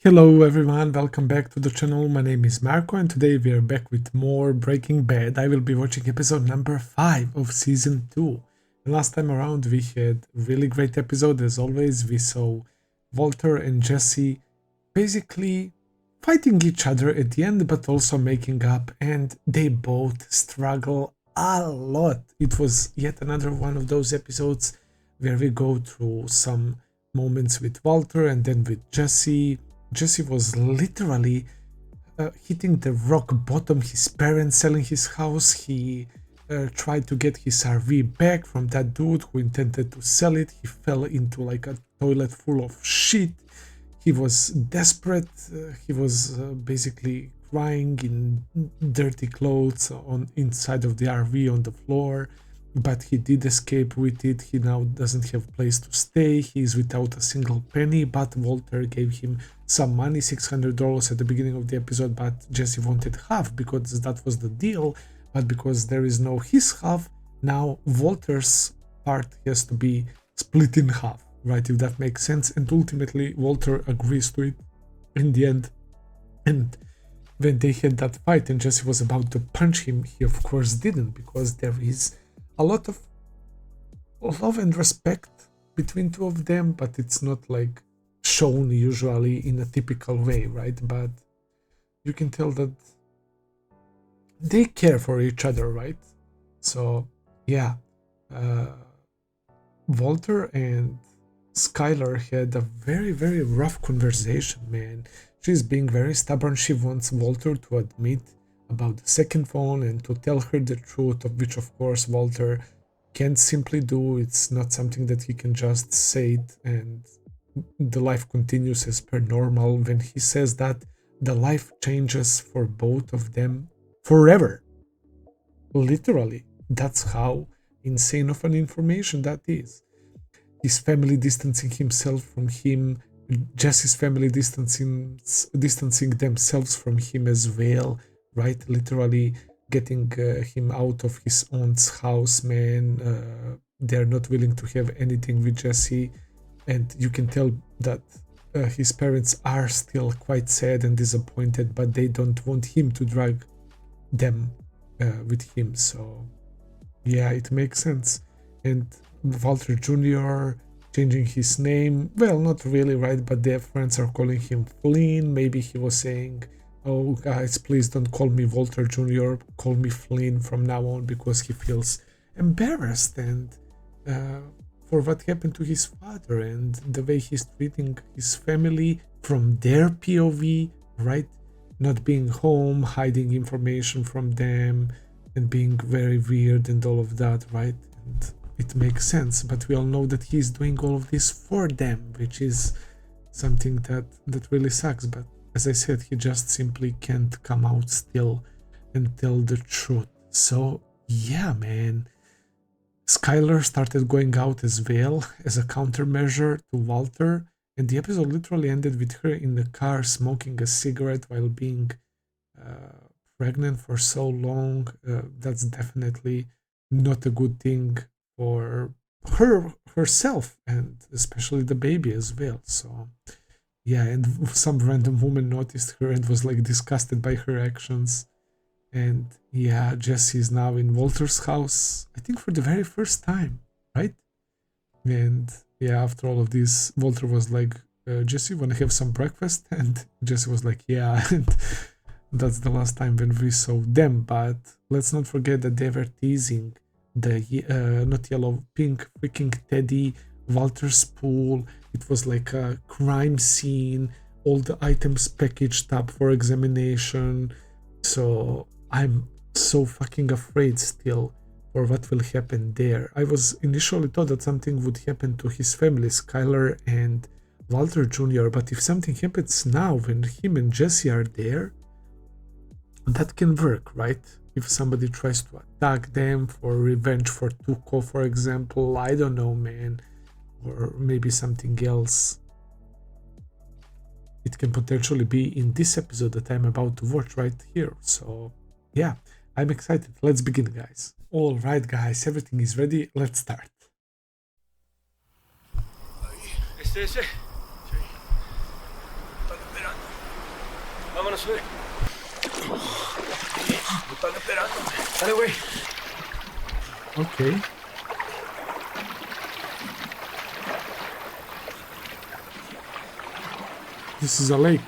Hello everyone, welcome back to the channel. My name is Marko and today we are back with more Breaking Bad. I will be watching episode number 5 of season 2. And last time around we had a really great episode. As always, we saw Walter and Jesse basically fighting each other at the end but also making up, and they both struggle a lot. It was yet another one of those episodes where we go through some moments with Walter and then with Jesse. Jesse was literally hitting the rock bottom. His parents selling his house. He tried to get his RV back from that dude who intended to sell it. He fell into like a toilet full of shit. He was desperate. He was basically crying in dirty clothes on inside of the RV on the floor. But he did escape with it. He now doesn't have a place to stay. He's without a single penny, but Walter gave him some money, $600 at the beginning of the episode, but Jesse wanted half because that was the deal. But because there is no his half, now Walter's part has to be split in half, right? If that makes sense. And ultimately Walter agrees to it in the end. And when they had that fight and Jesse was about to punch him, he of course didn't, because there is a lot of love and respect between two of them, but it's not like shown usually in a typical way, right? But you can tell that they care for each other, right? So yeah, Walter and Skylar had a very rough conversation, man. She's being very stubborn. She wants Walter to admit about the second phone and to tell her the truth, of which of course Walter can't simply do. It's not something that he can just say it and the life continues as per normal. When he says that, the life changes for both of them forever. Literally, that's how insane of an information that is. His family distancing himself from him, Jesse's family distancing themselves from him as well, right? Literally getting him out of his aunt's house, man. They're not willing to have anything with Jesse, and you can tell that his parents are still quite sad and disappointed, but they don't want him to drag them with him. So yeah, it makes sense. And Walter Jr. changing his name, well, not really, right? But their friends are calling him Flynn. Maybe he was saying, oh guys, please don't call me Walter Jr., call me Flynn from now on, because he feels embarrassed and for what happened to his father and the way he's treating his family from their POV, right? Not being home, hiding information from them, and being very weird and all of that, right? And it makes sense, but we all know that he's doing all of this for them, which is something that really sucks. But as I said, he just simply can't come out still and tell the truth. So yeah, man. Skylar started going out as well as a countermeasure to Walter, and the episode literally ended with her in the car smoking a cigarette while being pregnant for so long. That's definitely not a good thing for herself and especially the baby as well. So yeah, and some random woman noticed her and was like disgusted by her actions. And yeah, Jesse is now in Walter's house, I think for the very first time, right? And yeah, after all of this, Walter was like, Jesse, wanna have some breakfast? And Jesse was like, yeah. And that's the last time when we saw them. But let's not forget that they were teasing the not yellow, pink freaking teddy, Walter's pool. It was like a crime scene, all the items packaged up for examination. So I'm so fucking afraid still for what will happen there. I was initially thought that something would happen to his family, Skylar and Walter Jr., but if something happens now when him and Jesse are there, that can work, right? If somebody tries to attack them for revenge for Tuco, for example, I don't know, man, or maybe something else. It can potentially be in this episode that I'm about to watch right here. So yeah, I'm excited. Let's begin, guys. All right, guys, everything is ready. Let's start. Ese. Sí. Para Vámonos, güey. Me están esperando. Dale, güey. Okay. This is a lake.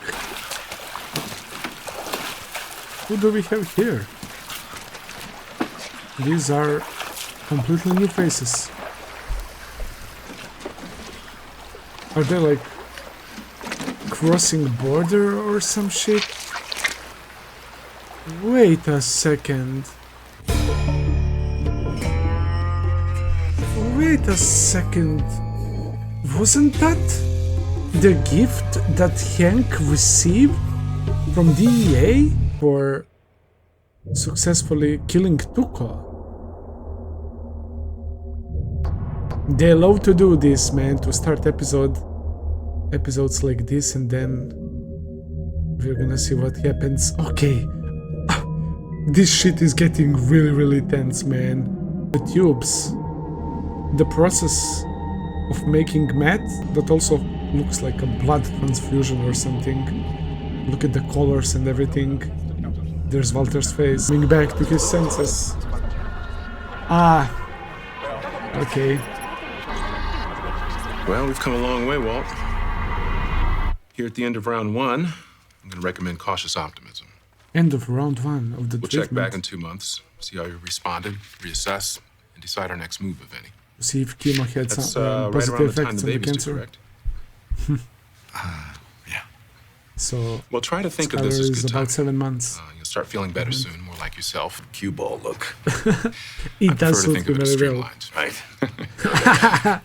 Who do we have here? These are completely new faces. Are they like crossing border or some shit? Wait a second. Wait a second. Wasn't that the gift that Hank received from DEA for successfully killing Tuco? They love to do this, man, to start episodes like this, and then we're gonna see what happens. Okay. This shit is getting really, really tense, man. The tubes. The process of making meth that also looks like a blood transfusion or something. Look at the colors and everything. There's Walter's face. Coming back to his senses. Ah. Okay. Well, we've come a long way, Walt. Here at the end of round one, I'm going to recommend cautious optimism. End of round one of the We'll check back in 2 months, see how you responded, reassess, and decide our next move, if any. See if chemo had That's some right around positive the time effects the on the baby's due, cancer. correct? Yeah. So, Well, try to think of this Skylar as is good about timing. 7 months. You'll start feeling better soon, more like yourself. Cue ball look. It I does prefer to suit think him of it as very well. streamlined, right?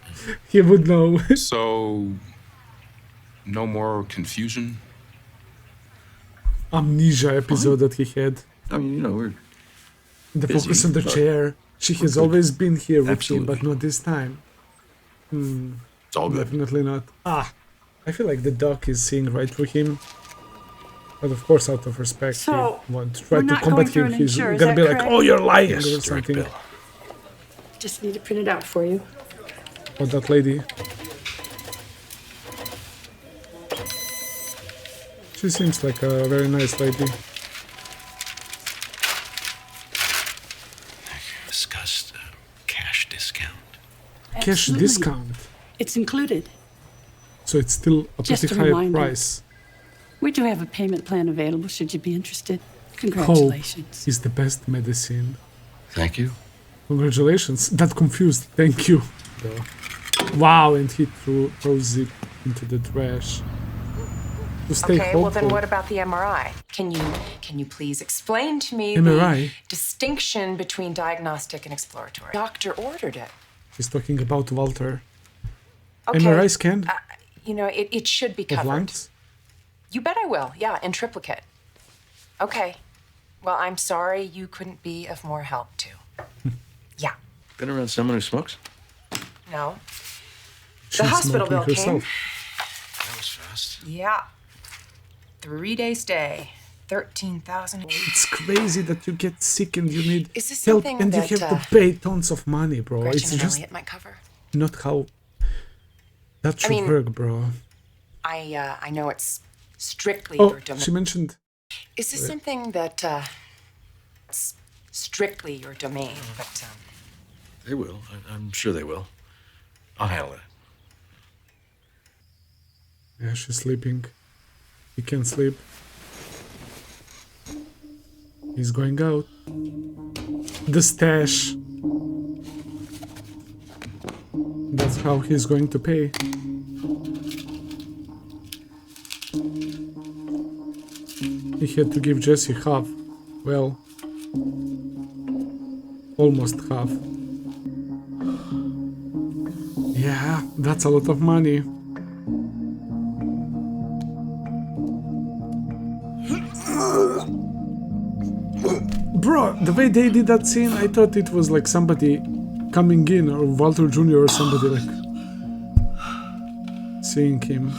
He would know. So, no more confusion? Amnesia episode that he had. I mean, you know, we're The busy, focus on the but chair. She has good. always been here with him, Absolutely. but not this time. It's all good. Definitely not. Ah, I feel like the doc is seeing right through him. But of course, out of respect, So, he won't try we're to not combat going through him. an He's insurer, is gonna that be like, correct? "Oh, you're lying" yes, or direct something. bill. Just need to print it out for you. Oh, that lady. She seems like a very nice lady. discussed cash discount. Cash Absolutely. discount. It's included. So it's still a Just pretty a high reminder. price. We do have a payment plan available should you be interested. Hope Congratulations. is the best medicine. Thank you. Congratulations. That confused. Thank you. Wow, and he throws it into the trash. To stay Okay, hopeful. well then what about the MRI? Can you please explain to me MRI? the distinction between diagnostic and exploratory? Doctor ordered it. He's talking about Walter. Okay. MRI scan You know, it should be of covered. lungs. You bet I will. Yeah, in triplicate. Okay. Well, I'm sorry you couldn't be of more help too. Yeah. Been around someone who smokes? No. She's hospital smoking bill came. herself. That was fast. Yeah. 3-day stay. 13,000. It's crazy that you get sick and you need Is this help something and you that, have to pay tons of money, bro. Gretchen It's and just Elliot might cover? not how that should mean- work, bro. I know it's strictly Oh, your domain. she mentioned Is this something that it's strictly your domain? But They will. I'm sure they will. I'll handle it. yeah, she's sleeping. He can't sleep. He's going out. The stash. That's how he's going to pay. He had to give Jesse half. Well, almost half. Yeah, that's a lot of money. Bro, the way they did that scene, I thought it was like somebody coming in, or Walter Jr. or somebody like seeing him.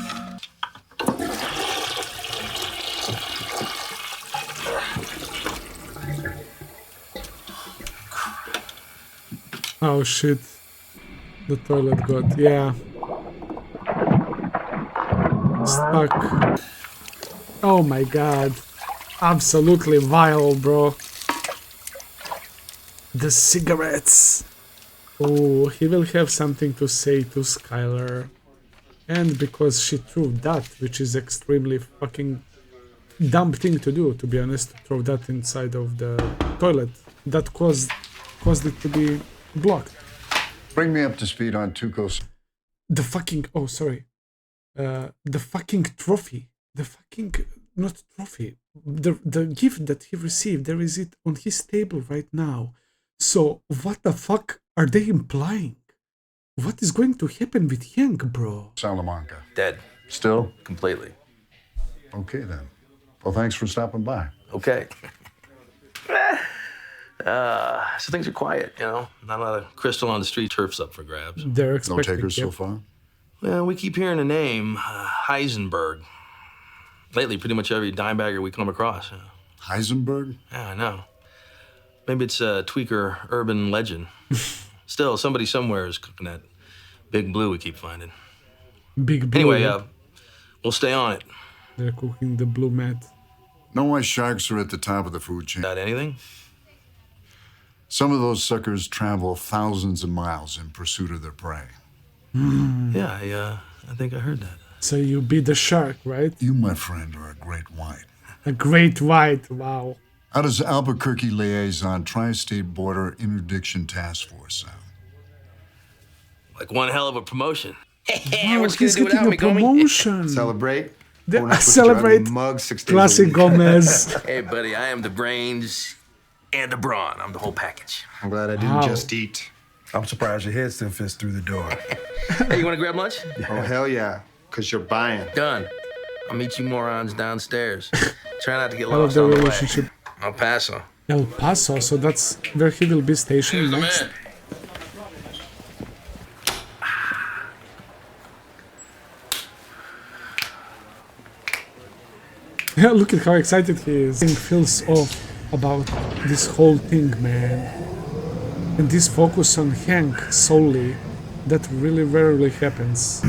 Oh shit. The toilet got, yeah. Stuck. Oh my god. Absolutely vile, bro. The cigarettes. Oh, he will have something to say to Skylar. And because she threw that, which is extremely fucking dumb thing to do, to be honest, to throw that inside of the toilet. That caused it to be blocked. Bring me up to speed on Tuco's. The fucking, oh sorry. The fucking trophy. The fucking, not trophy. The gift that he received, there is it on his table right now. So what the fuck are they implying? What is going to happen with Hank, bro? Salamanca. Dead. Still? Completely. Okay then. Well, thanks for stopping by. Okay. So things are quiet, you know? Not a lot of crystal on the street, turf's up for grabs. They're No expecting takers it. so far? Well, we keep hearing the name, Heisenberg. Lately, pretty much every dime bagger we come across. Heisenberg? Yeah, I know. Maybe it's a tweaker urban legend. Still, somebody somewhere is cooking that big blue we keep finding. Big blue. Anyway, yeah. we'll stay on it. They're cooking the blue mat. Know why sharks are at the top of the food chain? Got anything? Some of those suckers travel thousands of miles in pursuit of their prey. Yeah, I think I heard that. So you be the shark, right? You, my friend, are a great white. A great white, wow. How does Albuquerque Liaison Tri-State Border Interdiction Task Force sound? Like one hell of a promotion. Wow, he's getting a promotion. Celebrate. They Going out with celebrate. your ugly mug 6 days a Classic week. Gomez. Hey, buddy, I am the brains and the brawn. I'm the whole package. I'm glad I didn't Wow. just eat. I'm surprised your head still fits through the door. Hey, you want to grab lunch? Oh, hell yeah. Because you're buying. Done. I'll meet you morons downstairs. Try not to get I love lost the on the way. relationship. El Paso. El Paso, so that's where he will be stationed Here's the next. man. Yeah, look at how excited he is. He feels off about this whole thing, man. And this focus on Hank solely, that really rarely happens.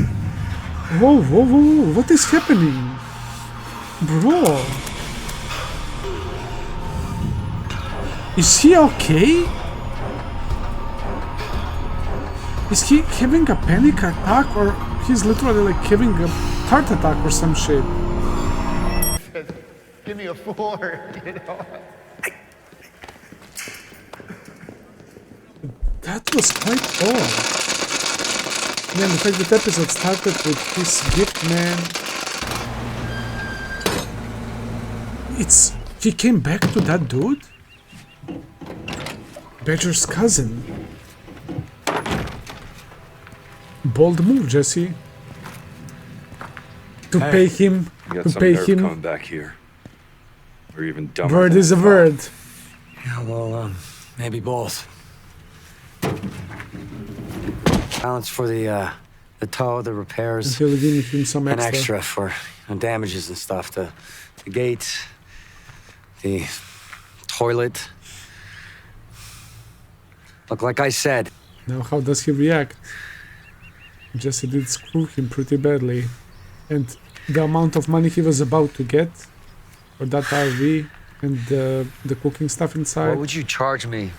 Whoa, whoa, whoa, what is happening? Bro. Is he okay? Is he having a panic attack, or he's literally like having a heart attack or some shit? Give me a 4, you know? That was quite odd. Man, the fact that episode started with this gift, man. He came back to that dude? Badger's cousin. Bold move, Jesse. To pay him. You got To some pay nerve him. coming back here. Or even dumber. Word than is I a thought. word. Yeah, well, maybe both. Balance for the tow, the repairs, He'll give him some and extra. extra for damages and stuff. The gate, the toilet. Look, like I said, Now, how does he react? Jesse did screw him pretty badly. And the amount of money he was about to get for that RV and the cooking stuff what inside. would you charge me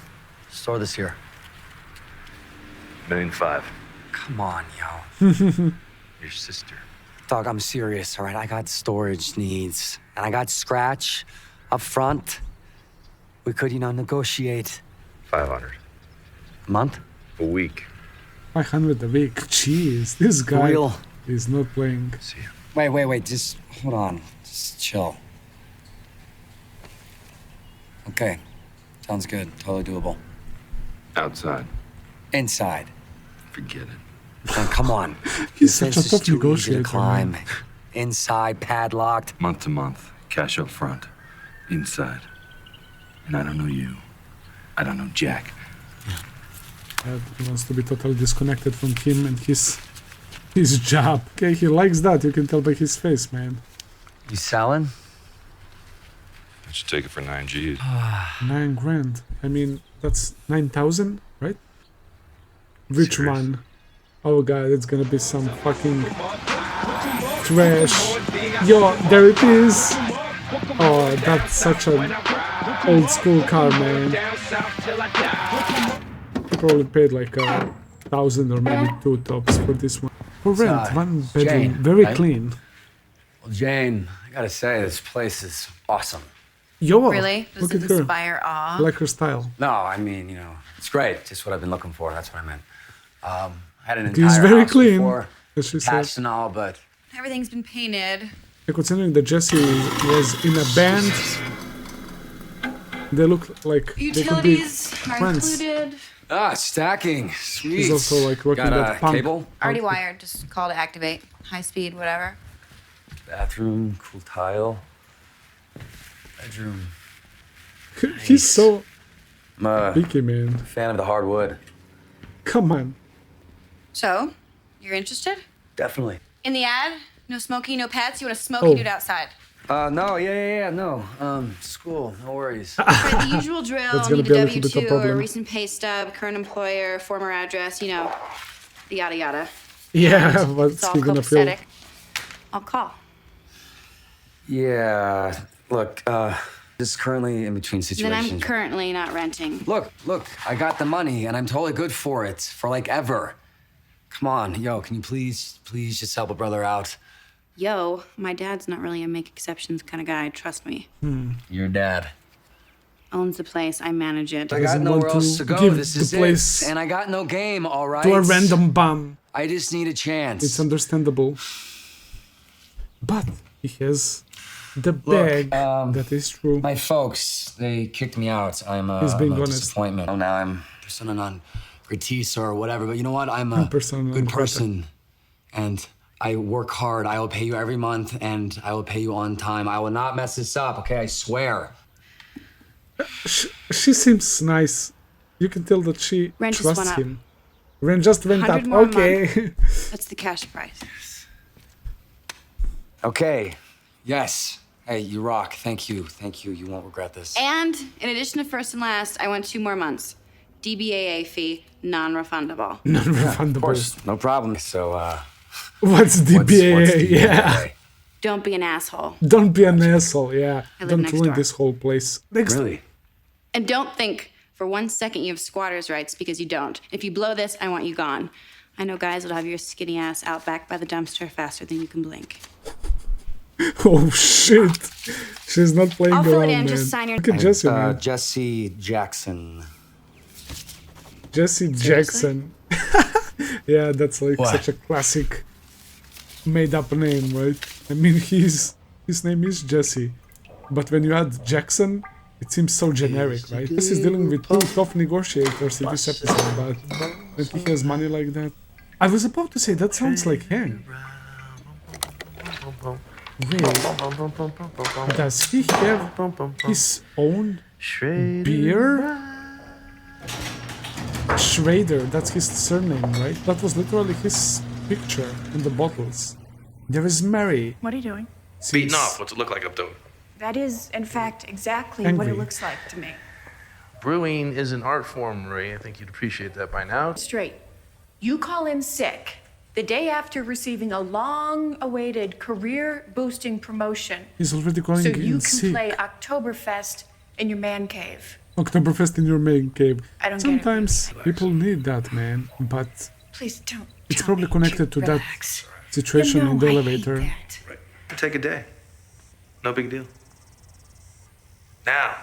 to store this here? $1.5 million. Come on, yo. Your sister. Dog, I'm serious, all right? I got storage needs, and I got scratch up front. We could, negotiate 500. a month. A week. 500 a week. Jeez, this guy real? is not playing. See ya. Wait, just hold on. Just chill. Okay. Sounds good. Totally doable. Outside. Inside. Forget it. Now, come on. He's This such a fence is tough too easy to negotiator, climb. man. Inside, padlocked. Month to month. Cash up front. Inside. And I don't know you. I don't know Jack. He wants to be totally disconnected from him and his job. Okay, he likes that. You can tell by his face, man. You selling? I should take it for 9 G's. 9 grand. I mean, that's 9,000, right? Which Serious? one? Oh god, it's gonna be some fucking trash. Yo, there it is. Oh, that's such an old school car, man. He probably paid like 1,000 or maybe 2 tops for this one. For rent, 1 bedroom, Jane, very right? clean. Well, Jane, I gotta say, this place is awesome. Yo, Really? Does look it at her. inspire awe? I like her style. No, I mean, you know, it's great. Just what I've been looking for. That's what I meant. I had an He's entire very house clean, before, as she said. attached and all, but Everything's been painted. Considering that Jesse was in a band, they look like they could be Utilities are friends. included. stacking. Sweet. He's also like working Got that a punk. cable, Already wired. Just call to activate. High speed, whatever. bathroom, cool tile, bedroom. He's so I'm a picky, man. fan of the hardwood. Come on. So, you're interested? Definitely. In the ad, no smoking, no pets. You want to smoke, Oh. you do it outside. No, no. School, no worries. Right, the usual drill. That's gonna Need be a a little bit of W-2 or a problem. recent pay stub, current employer, former address, you know, the yada yada. Yeah, And what's it's all he gonna feel? copacetic. I'll call. Yeah, look, just currently in between Then situations. I'm currently not renting. Look, I got the money and I'm totally good for it, for like ever. Come on, yo, can you please just help a brother out? Yo, my dad's not really a make exceptions kind of guy. Trust me. Your dad. Owns the place. I manage it. I got Doesn't nowhere want else to to go. give This the is place it. And I got no game, all right? To a random bum. I just need a chance. It's understandable. But he has the bag. That is true. My folks, they kicked me out. I'm He's being a honest. disappointment. Oh, now I'm persona non gratiis or whatever. But you know what? I'm a Persona non good grata. person. And I work hard. I will pay you every month, and I will pay you on time. I will not mess this up, okay? I swear. She seems nice. You can tell that she Rent just trusts went up. him. Rent just went up. 100 more a Okay. That's the cash price. Okay. Yes. Hey, you rock. Thank you. You won't regret this. And in addition to first and last, I want 2 more months. DBAA fee, non-refundable. Non-refundable. Of course, no problem. So, What's DBA? what's DBA? Yeah. Don't be an asshole. Don't be an asshole. Yeah. I live Don't next ruin door. this whole place. Next. Really? And don't think for 1 second you have squatter's rights, because you don't. If you blow this, I want you gone. I know guys that'll have your skinny ass out back by the dumpster faster than you can blink. Oh shit. She's not playing I'll fill around, it in, man. just sign your- Look at Jesse, man. Jesse Jackson. Jesse Jackson. Yeah, that's like What? such a classic made-up name, right? I mean, his name is Jesse, but when you add Jackson, it seems so generic, right? This is dealing with 2 tough negotiators in this episode, but when he has money like that, I was about to say that sounds like him. Wait, does he have his own beer? Schrader, that's his surname, right? That was literally his picture in the bottles. There is Mary. What are you doing? Beaten off. What's it look like up there? That is, in fact, exactly Angry. what it looks like to me. Brewing is an art form, Marie. I think you'd appreciate that by now. Straight. You call in sick the day after receiving a long-awaited career-boosting promotion He's already going so you in can sick. play Oktoberfest in your man cave. Oktoberfest in your main cave. I don't get it. Sometimes people need that, man, but Please don't. it's tell probably me connected to that relax. situation You know in the I hate elevator. that. Take a day. No big deal. Now,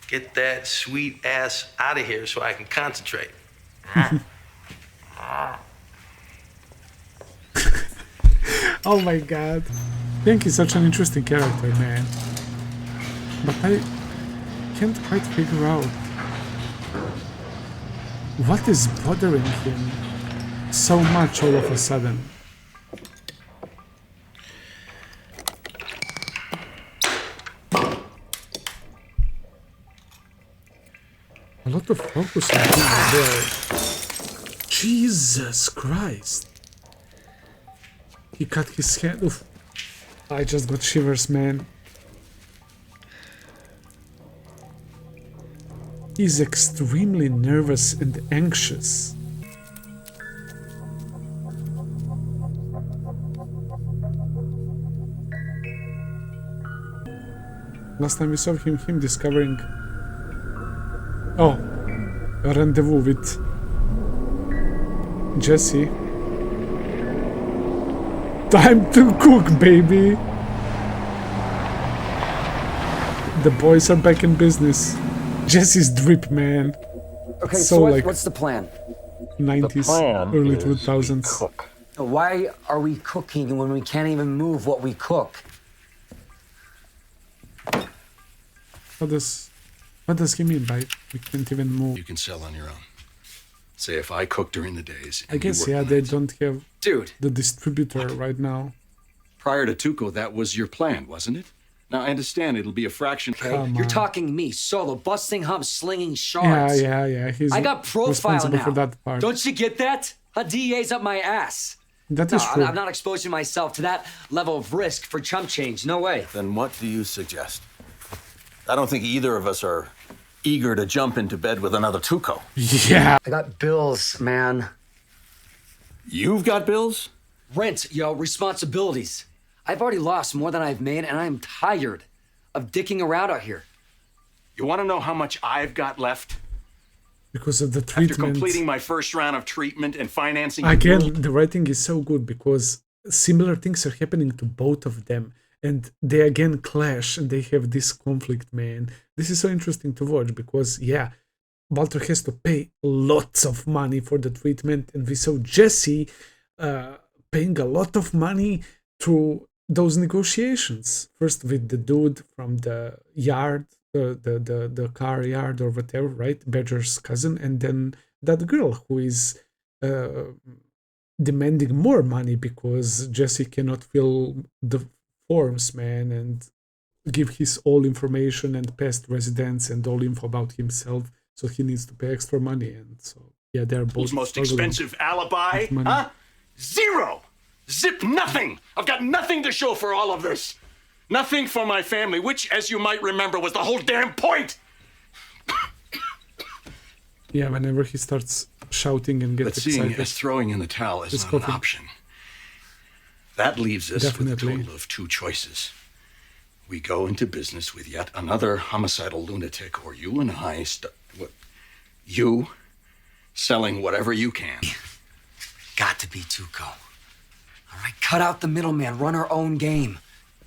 get that sweet ass out of here so I can concentrate. Oh my god. Hank is such an interesting character, man. But I can't quite figure out what is bothering him so much all of a sudden. A lot of focus on him there. Jesus Christ. He cut his hand off. I just got shivers, man. He's extremely nervous and anxious. Last time we saw him discovering... Oh, a rendezvous with Jesse. Time to cook, baby! The boys are back in business. Jesse's drip, man. Okay, so like what's the plan? 90s, early 2000s. Why are we cooking when we can't even move what we cook? What does he mean by we can't even move? You can sell on your own. Say if I cook during the days. I guess, yeah, they don't have the distributor right now. Prior to Tuco, that was your plan, wasn't it? Now, I understand it'll be a fraction. Okay, you're talking me, solo, busting humps, slinging shards. Yeah. He's I got profile responsible now. for that part. Don't you get that? A DA's up my ass. That is true. I'm not exposing myself to that level of risk for chump change. No way. Then what do you suggest? I don't think either of us are eager to jump into bed with another Tuco. Yeah. I got bills, man. You've got bills? Rent, responsibilities. I've already lost more than I've made, and I'm tired of dicking around out here. You want to know how much I've got left? Because of the treatment. After completing my first round of treatment and financing... Again, the writing is so good because similar things are happening to both of them. And they again clash and they have this conflict, man. This is so interesting to watch because, yeah, Walter has to pay lots of money for the treatment. And we saw Jesse paying a lot of money through those negotiations. First with the dude from the yard, the car yard or whatever, right? Badger's cousin. And then that girl who is demanding more money because Jesse cannot fill the forms, man, and give his all information and past residence and all info about himself. So he needs to pay extra money. And so, yeah, they're both most expensive alibi, huh? Zero! Zip nothing! I've got nothing to show for all of this. Nothing for my family, which, as you might remember, was the whole damn point! Yeah, whenever he starts shouting and gets excited. Seeing as throwing in the towel is not an option. That leaves us with a total of two choices. We go into business with yet another homicidal lunatic, or you and I, you selling whatever you can. Got to be Tuco. All right, cut out the middleman, run our own game.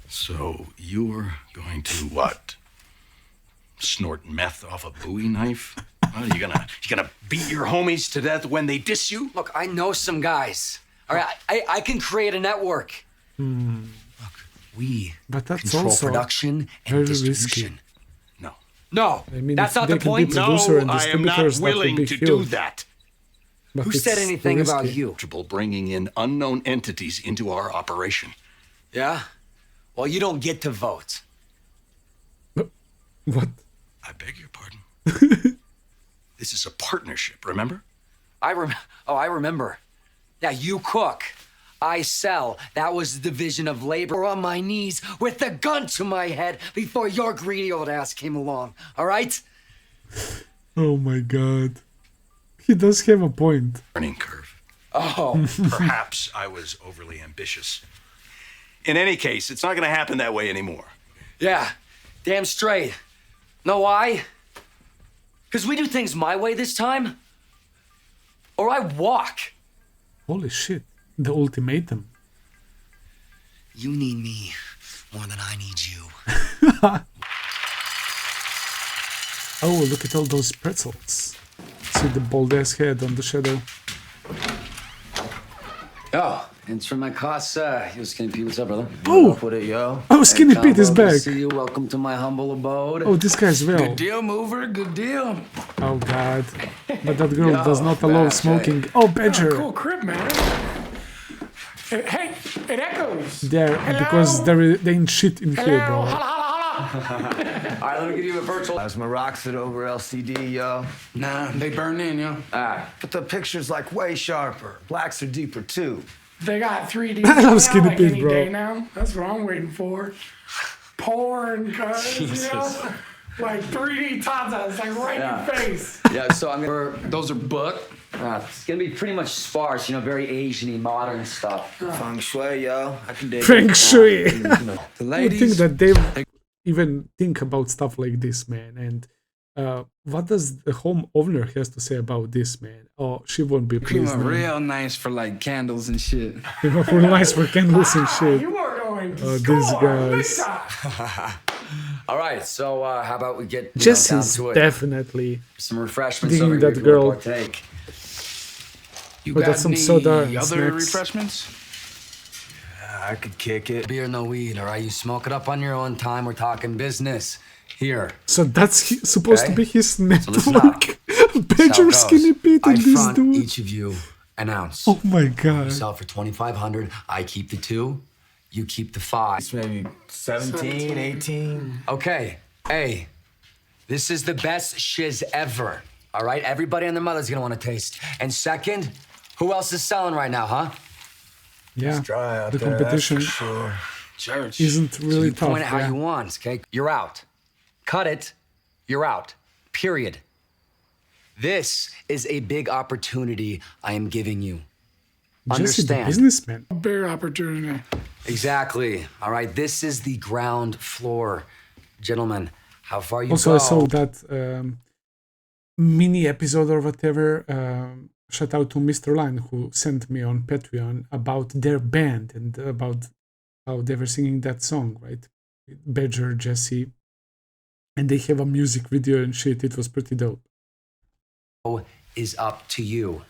So you're going to what? Snort meth off a Bowie knife? What, are you gonna beat your homies to death when they diss you? Look, I know some guys. All right, I can create a network. Look, we control production and distribution. Risky. No, I mean, that's not the point. No, I am not willing to do that. But who said anything about you? Bringing in unknown entities into our operation. Yeah? Well, you don't get to vote. What? I beg your pardon. This is a partnership, remember? I remember. Yeah, you cook. I sell. That was the division of labor on my knees with a gun to my head before your greedy old ass came along. All right? Oh my God. He does have a point. Learning curve. Oh. Perhaps I was overly ambitious. In any case, it's not going to happen that way anymore. Yeah, damn straight. Know why? Because we do things my way this time, or I walk. Holy shit. The ultimatum. You need me more than I need you. Oh, look at all those pretzels. See the bald ass head on the shadow. Oh, it's from my cost, yo, Skinny Pete, what's up, brother? Oh! What it, yo? Oh, Skinny Pete is Good to back. see you. Welcome to my humble abode. Oh, this guy's well. Good deal, mover. Good deal. Oh, God. But that girl does not allow smoking. Oh, Badger. Cool crib, man. Hey, it echoes. There, because they ain't shit in here, bro. All right, let me give you a virtual. How's my rocks at over LCD, yo? Nah, they burn in, yo. All right, but the picture's like way sharper. Blacks are deeper too. They got 3D. I love Skinny like Pete, any bro. day now. That's what I'm waiting for. Porn, cuz, you know? Like 3D tatas, like right in your face. Yeah, so I'm gonna. Those are booked. It's gonna be pretty much sparse, you know, very Asian-y, modern stuff. Feng Shui, yo. I can dig Feng Shui. The I think that even think about stuff like this, man. And what does the home owner has to say about this, man? Oh, she won't be Came pleased. up man. real nice for like candles and shit. Came up real nice for candles and shit. You are going to These score big guys. time. All right, so how about we get down Jesse's to it? definitely Some refreshments digging over here that if you wanna girl. partake. You Oh, got that's some any soda and other snacks. refreshments? I could kick it. Beer, no weed, all right? You smoke it up on your own time. We're talking business. Here. So that's supposed to Okay. be his listen up. network. Badger Skinny Pete I and this front dude. each of you an ounce. Oh my You god. sell for 2,500. I keep the 2. You keep the 5. It's maybe 17, 18. Okay. Hey, this is the best shiz ever. All right? Everybody and their mother's gonna want to taste. And second, who else is selling right now, huh? Yeah, It's dry out the there, competition that's for sure. Church. isn't really You tough. point it how yeah. you want, okay? You're out. Cut it. You're out. Period. This is a big opportunity I am giving you. Jesse, the Understand? businessman. Big opportunity. Exactly. All right. This is the ground floor, gentlemen. How far you Also, go? I saw that mini episode or whatever. Shout out to Mr. Line who sent me on Patreon about their band and about how they were singing that song, right? Badger, Jesse. And they have a music video and shit. It was pretty dope. Is up to you.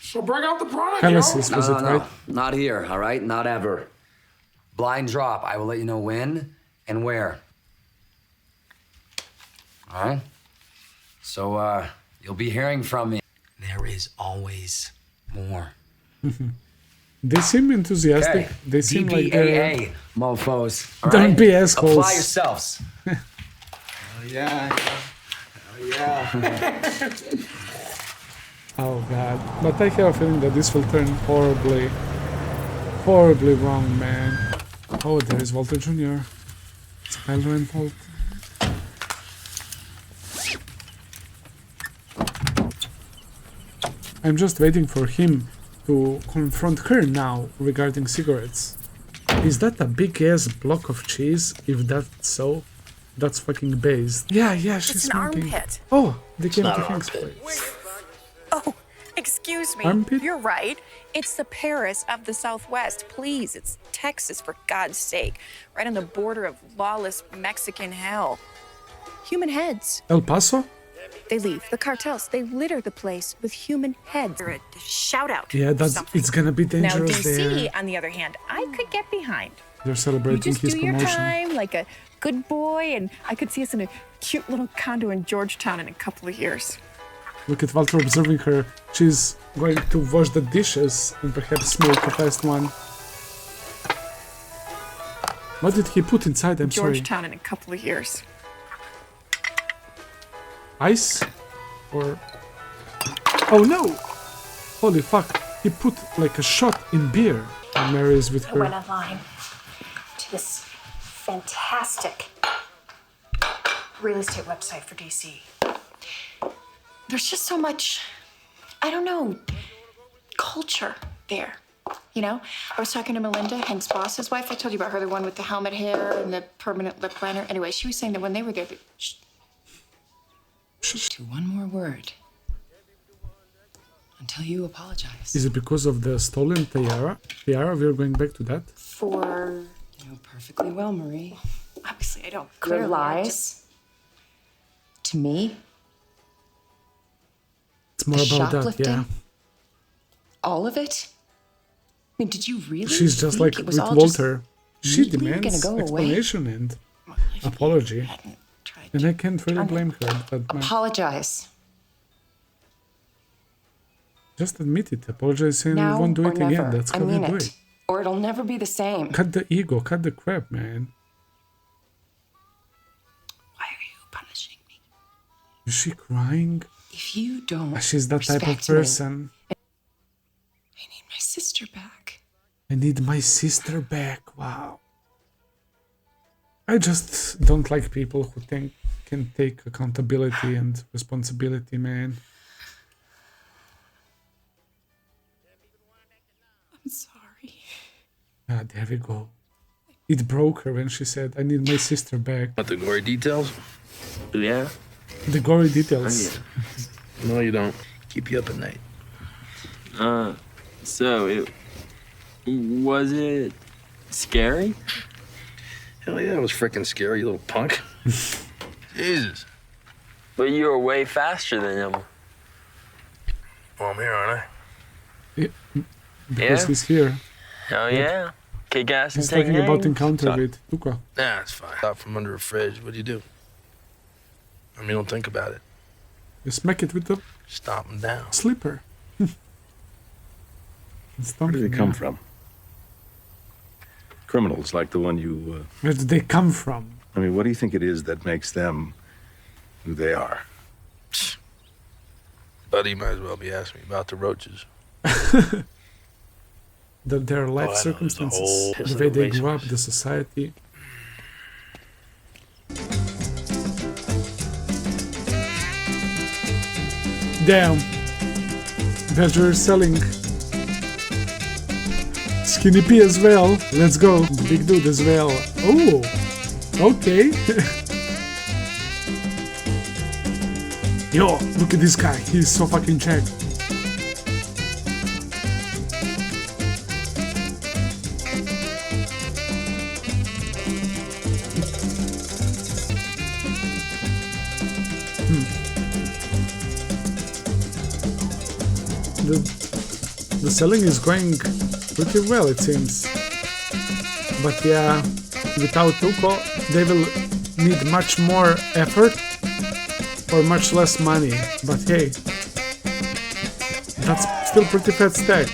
So bring out the product, Palaces, yo. was it right? Not here. All right. Not ever. Blind drop. I will let you know when and where. All right. So you'll be hearing from me. There is always more. They seem enthusiastic. Okay. They seem like they're... DBAA, mofos. All Don't right? be assholes. Apply yourselves. Yeah. Yeah. Oh god. But I have a feeling that this will turn horribly, horribly wrong, man. Oh, there is Walter Jr. Skyler and Walt. I'm just waiting for him to confront her now regarding cigarettes. Is that a big ass block of cheese? If that's so, that's fucking based. Yeah, she's It's an smoking. armpit. Oh, they came not to an Hank's armpit. place. Oh, excuse me. Armpit? You're right. It's the Paris of the Southwest. Please, it's Texas, for God's sake. Right on the border of lawless Mexican hell. Human heads. El Paso? They leave. The cartels, they litter the place with human heads. Or a shout out. Yeah, it's gonna be Now, dangerous DC, there. on the other hand, I could get behind. They're You celebrating just his do your promotion. time like a good boy, and I could see us in a cute little condo in Georgetown in a couple of years. Look at Walter observing her. She's going to wash the dishes and perhaps smoke a fast one. What did he put inside? I'm sorry. Georgetown in a couple of years. Ice? Or... Oh no! Holy fuck. He put like a shot in beer. And Mary is with I went her. online to this fantastic real estate website for DC. There's just so much, I don't know, culture there. You know, I was talking to Melinda, Hank's boss's wife. I told you about her, the one with the helmet hair and the permanent lip liner. Anyway, she was saying that when they were there, Do one more word. Until you apologize. Is it because of the stolen tiara? Tiara, we're going back to that? for You know perfectly well, Marie. obviously I don't Your clearly. lies to me, It's more The about that, shoplifting? yeah. all of it. I mean, did you really? She's just think like it was with all just Walter. She neatly demands gonna go away? explanation and apology. And I can't really blame her, but man, Apologize just admit it. Apologize saying now we won't do or it never. again. That's I how you mean do it, it. or it'll never be the same. Cut the ego, cut the crap, man. Why are you punishing me? Is she crying? If you don't, She's that type of respect me, person. I need my sister back. I need my sister back. Wow. I just don't like people who can take accountability and responsibility, man. I'm sorry. Ah, there we go. I It broke her when she said, "I need my sister back." Want the gory details? Yeah. The gory details. No, you don't. Keep you up at night. So was it scary? Hell yeah, it was freaking scary, you little punk. Jesus. But you were way faster than him. Well, I'm here, aren't I? Because Yeah? he's here. Oh yeah. Kick ass and He's take talking about names. encounter with Tuka. Nah, it's fine. Out from under a fridge. What do? I mean, don't think about it. You smack it with the Stomp him down. slipper. Where did they come from? Criminals like the one you... Where did they come from? I mean, what do you think it is that makes them who they are? Buddy, you might as well be asking me about the roaches. Their life I know, circumstances, there's the a way whole they race grew up, horse. the society. Damn. Badger is selling. Skinny P as well. Let's go. The big dude as well. Oh, okay. Yo, look at this guy. He's so fucking jacked. The selling is going pretty well, it seems. But yeah, without Tuko, they will need much more effort for much less money. But hey, that's still pretty fat stack.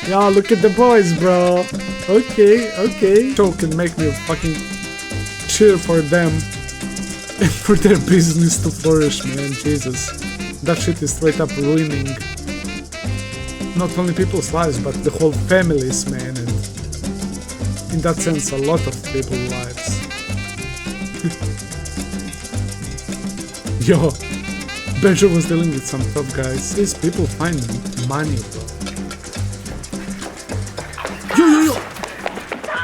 Yeah, look at the boys, bro. Okay, okay. Show can make me fucking cheer for them and for their business to flourish, man. Jesus. That shit is straight up ruining not only people's lives, but the whole families, man, and in that sense, a lot of people's lives. Yo, Badger was dealing with some tough guys. These people find money, bro. Yo!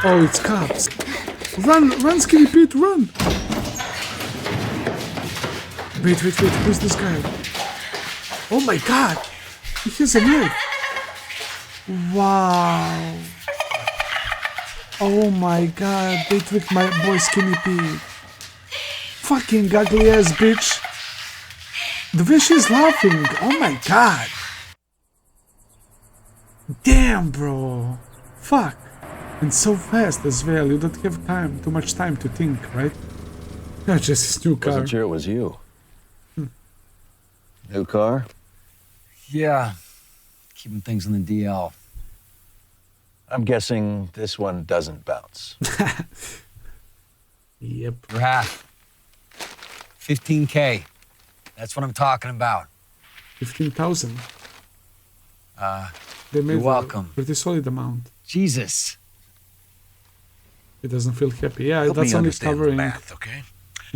Oh, it's cops. Run, Skinny Pete, run! Wait, who's this guy? Oh my god! He has a knife! Wow! Oh my god, they tricked my boy Skinny Pete. Fucking ugly ass bitch! The way she's laughing! Oh my god! Damn, bro! Fuck! And so fast as well, you don't have too much time to think, right? Not just his new car. Wasn't sure it was you. New car? Yeah. Keeping things on the DL. I'm guessing this one doesn't bounce. Yep. Wrath. 15K. That's what I'm talking about. 15,000. They made You're welcome. a pretty solid amount. Jesus. He doesn't feel happy. Yeah, Help that's me only understand the covering math, okay?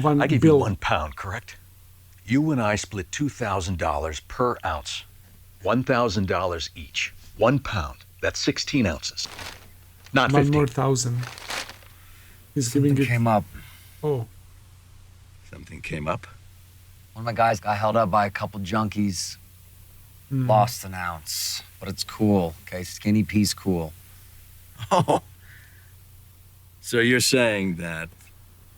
one I gave bill. you 1 pound, correct? You and I split $2,000 per ounce. $1,000 each. 1 pound. That's 16 ounces. Not 1 50. more thousand. He's Something giving it. came up. Oh, Something came up. One of my guys got held up by a couple junkies. Lost an ounce. But it's cool, okay? Skinny P's cool. Oh. So you're saying that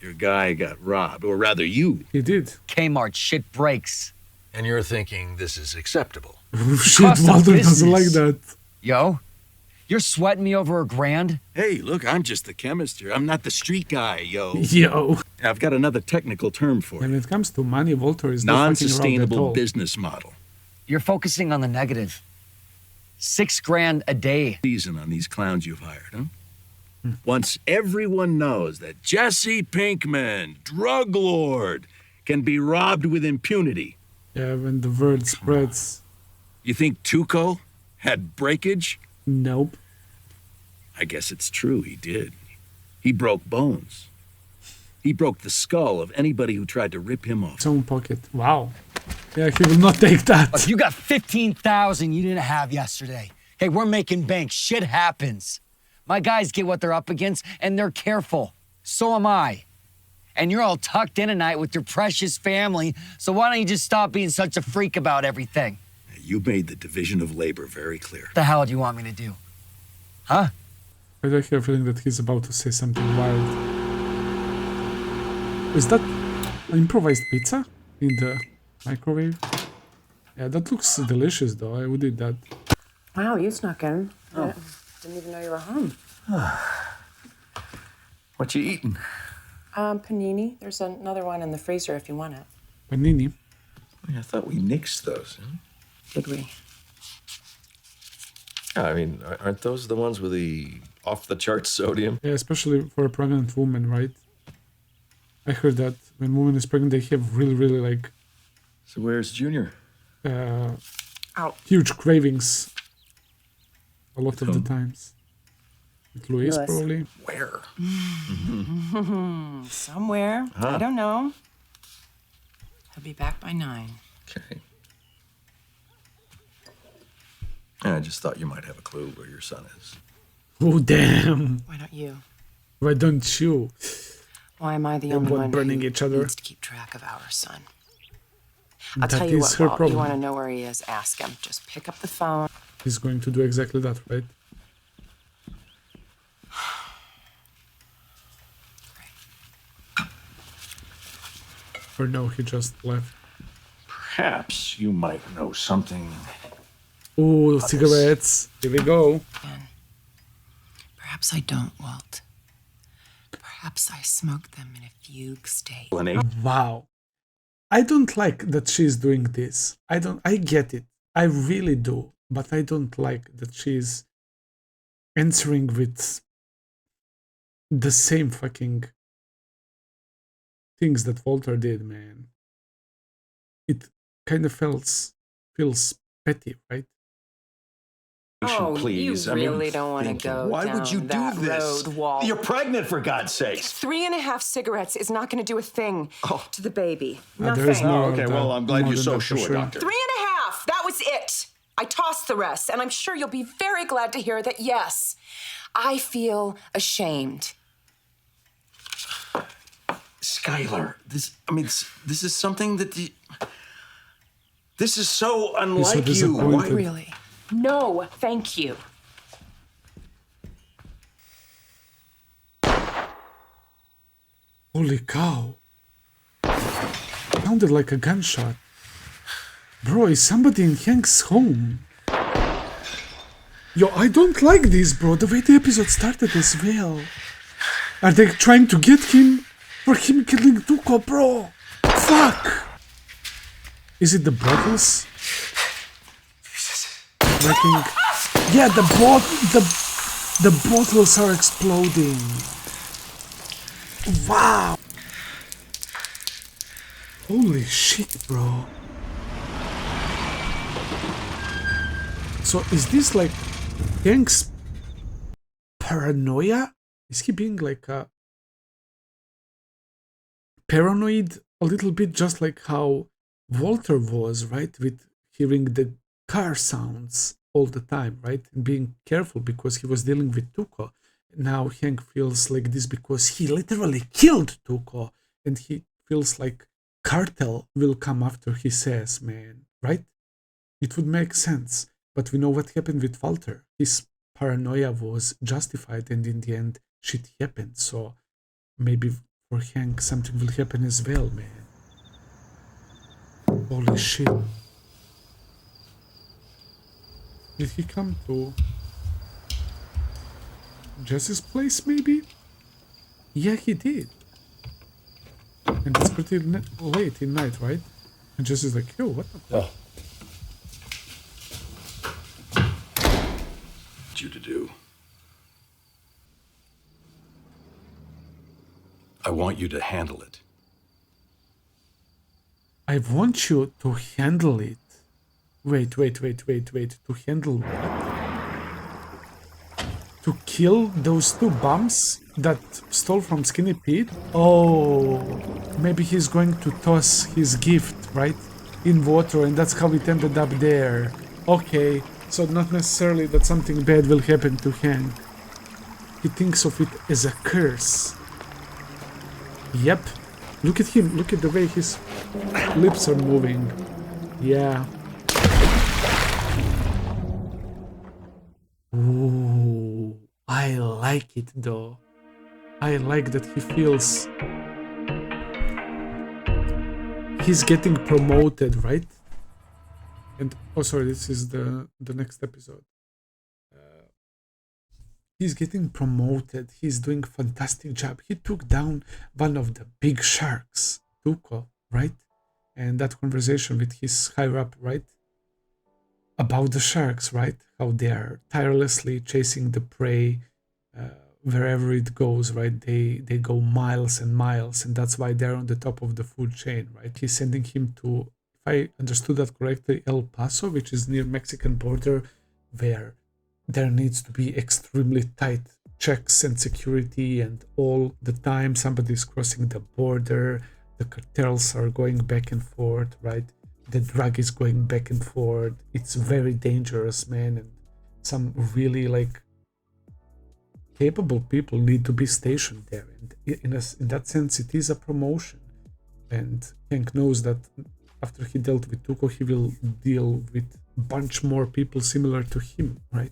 your guy got robbed, or rather you. he did. Kmart, shit breaks. And you're thinking this is acceptable. Shit, Cost of Walter doesn't like business. that. Yo, you're sweating me over $1,000? Hey, look, I'm just the chemist here. I'm not the street guy, yo. Yo. I've got another technical term for When it. it comes to money, Walter is not fucking around at Non-sustainable all. business model. You're focusing on the negative. $6,000 a day. Season on these clowns you've hired, huh? Once everyone knows that Jesse Pinkman, drug lord, can be robbed with impunity. Yeah, when the word spreads. You think Tuco had breakage? Nope. I guess it's true, he did. He broke bones. He broke the skull of anybody who tried to rip him off. His own pocket. Wow. Yeah, he will not take that. Look, you got 15,000 you didn't have yesterday. Hey, we're making bank. Shit happens. My guys get what they're up against, and they're careful. So am I. And you're all tucked in tonight with your precious family, so why don't you just stop being such a freak about everything? You made the division of labor very clear. What the hell do you want me to do? Huh? I have a feeling that he's about to say something wild. Is that improvised pizza in the microwave? Yeah, that looks delicious though. I would eat that. Wow, you snuck in. Oh. Didn't even know you were home. What you eating? Panini. There's another one in the freezer if you want it. Panini. I thought we nixed those. Huh? Did we? I mean, aren't those the ones with the off-the-charts sodium? Yeah, especially for a pregnant woman, right? I heard that when woman is pregnant, they have really like... So where's Junior? Huge cravings. A lot of the times. With Luis, probably. Where? Somewhere. I don't know. He'll be back by 9. Okay. I just thought you might have a clue where your son is. Oh, damn. Why don't you? Why don't you? Why am I the only one burning who each other? needs to keep track of our son? I'll That tell you is what, her Walt, problem. you want to know where he is, ask him. Just pick up the phone. He's going to do exactly that, right? Or no, he just left. Perhaps you might know something. Ooh, cigarettes. Here we go. Perhaps I don't, Walt. Perhaps I smoked them in a fugue state. Wow. I don't like that she's doing this. I get it. I really do. But I don't like that she's answering with the same fucking things that Walter did, man. It kind of feels petty, right? Oh, please. you really don't want to go Why down would you do that this? road, Walt. You're pregnant, for God's sakes. 3.5 cigarettes is not going to do a thing to the baby. There is Nothing. more okay, well, I'm glad you're so sure, Doctor. 3.5. That was it. I tossed the rest, and I'm sure you'll be very glad to hear that, yes, I feel ashamed. Skylar, this is something that this is so unlike you. Why? Really? No, thank you. Holy cow. Sounded like a gunshot. Bro, is somebody in Hank's home? Yo, I don't like this, bro. The way the episode started as well. Are they trying to get him? For him killing Tuco, bro. Fuck. Is it the bottles? Breaking. Yeah, the bottles are exploding. Wow. Holy shit, bro. So is this like Hank's paranoia? Is he being like a paranoid a little bit, just like how Walter was, right? With hearing the car sounds all the time, right? And being careful because he was dealing with Tuco. Now Hank feels like this because he literally killed Tuco, and he feels like cartel will come after he says, man, right? It would make sense. But we know what happened with Walter. His paranoia was justified, and in the end, shit happened. So maybe for Hank, something will happen as well, man. Holy shit. Did he come to Jesse's place, maybe? Yeah, he did. And it's pretty late in night, right? And Jesse's like, yo, what the fuck? You to do. I want you to handle it. I want you to handle it. Wait. To handle what? To kill those 2 bums that stole from Skinny Pete? Oh, maybe he's going to toss his gift, right? In water, and that's how it ended up there. Okay. So not necessarily that something bad will happen to Hank. he thinks of it as a curse. Yep. Look at him. Look at the way his lips are moving. Yeah. Ooh, I like it though. I like that he feels he's getting promoted, right? And oh, sorry, this is the next episode. He's getting promoted. He's doing a fantastic job. He took down one of the big sharks, Tuco, right? And that conversation with his higher up, right? About the sharks, right? How they are tirelessly chasing the prey wherever it goes, right? They go miles and miles, and that's why they're on the top of the food chain, right? He's sending him to, if I understood that correctly, El Paso, which is near Mexican border, where there needs to be extremely tight checks and security, and all the time somebody is crossing the border, the cartels are going back and forth, right? The drug is going back and forth. It's very dangerous, man, and some really like capable people need to be stationed there, and in that sense it is a promotion. And Hank knows that after he dealt with Tuco, he will deal with a bunch more people similar to him, right?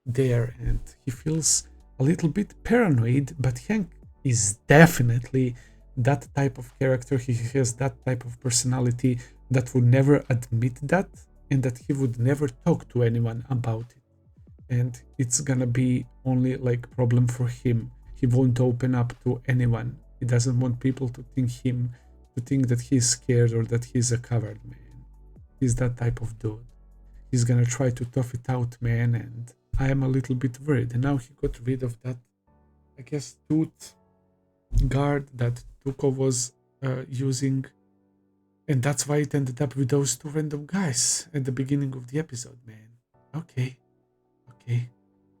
There, and he feels a little bit paranoid, but Hank is definitely that type of character. He has that type of personality that would never admit that, and that he would never talk to anyone about it. And it's gonna be only like problem for him. He won't open up to anyone. He doesn't want people to think that he's scared or that he's a coward, man. He's that type of dude. He's gonna try to tough it out, man, and I am a little bit worried. And now he got rid of that, I guess, tooth guard that Tuco was using. And that's why it ended up with those two random guys at the beginning of the episode, man. Okay.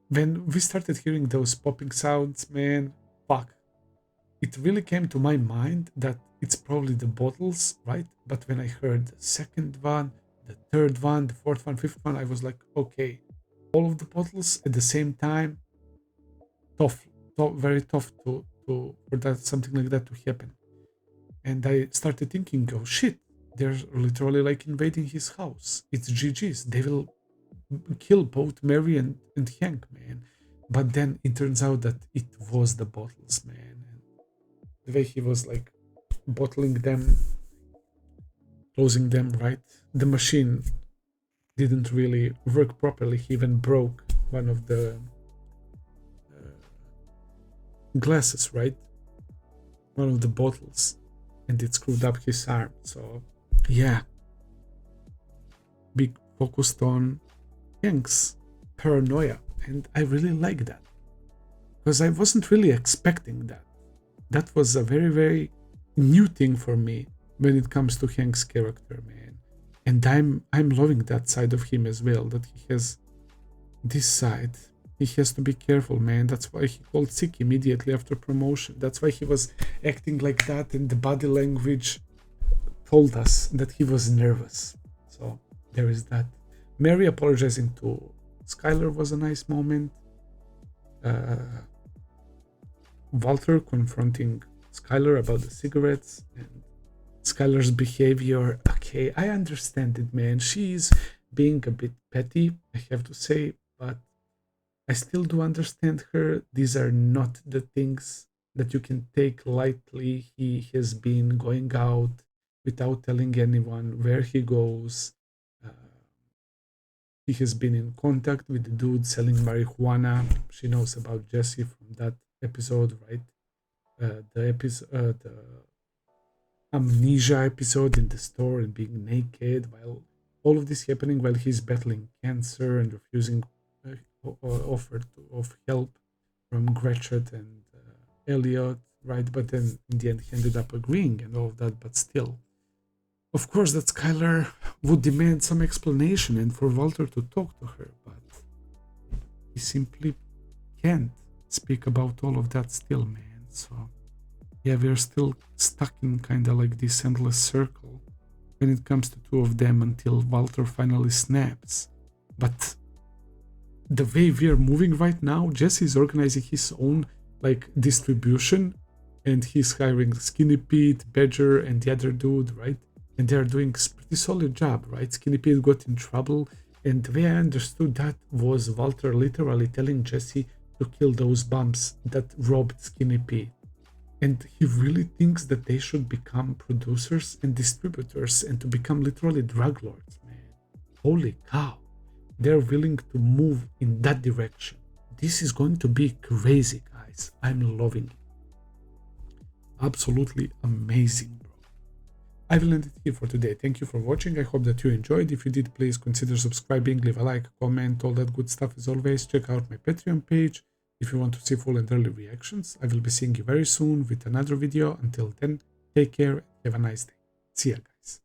When we started hearing those popping sounds, man, fuck. It really came to my mind that it's probably the bottles, right? But when I heard the second one, the third one, the fourth one, fifth one, I was like, okay. All of the bottles at the same time, very tough for that something like that to happen. And I started thinking, oh shit, they're literally like invading his house. It's GG's. They will kill both Mary and Hank, man. But then it turns out that it was the bottles, man. And the way he was like bottling them, closing them, right? The machine didn't really work properly. He even broke one of the glasses, right? One of the bottles, and it screwed up his arm. So yeah, be focused on Hank's paranoia, and I really like that because I wasn't really expecting that. That was a very, very new thing for me when it comes to Hank's character, man. And I'm loving that side of him as well, that he has this side. He has to be careful, man. That's why he called sick immediately after promotion. That's why he was acting like that, and the body language told us that he was nervous. So there is that. Mary apologizing to Skylar was a nice moment. Walter confronting Skylar about the cigarettes and Skylar's behavior. Okay, I understand it, man. She's being a bit petty, I have to say, but I still do understand her. These are not the things that you can take lightly. He has been going out without telling anyone where he goes. He has been in contact with the dude selling marijuana. She knows about Jesse from that episode, right? The amnesia episode in the store and being naked, while all of this happening while he's battling cancer and refusing offer of help from Gretchen and Elliot, right? But then in the end he ended up agreeing and all of that, but still. Of course that Skylar would demand some explanation and for Walter to talk to her, but he simply can't speak about all of that still, man. So yeah, we're still stuck in kind of like this endless circle when it comes to two of them until Walter finally snaps. But the way we are moving right now, Jesse is organizing his own like distribution, and he's hiring Skinny Pete, Badger, and the other dude, right? And they're doing a pretty solid job, right? Skinny Pete got in trouble, and the way I understood that was Walter literally telling Jesse to kill those bums that robbed Skinny Pete. And he really thinks that they should become producers and distributors and to become literally drug lords, man. Holy cow. They're willing to move in that direction. This is going to be crazy, guys. I'm loving it. Absolutely amazing, bro. I will end it here for today. Thank you for watching. I hope that you enjoyed. If you did, please consider subscribing, leave a like, comment, all that good stuff as always. Check out my Patreon page if you want to see full and early reactions. I will be seeing you very soon with another video. Until then, take care and have a nice day. See ya, guys.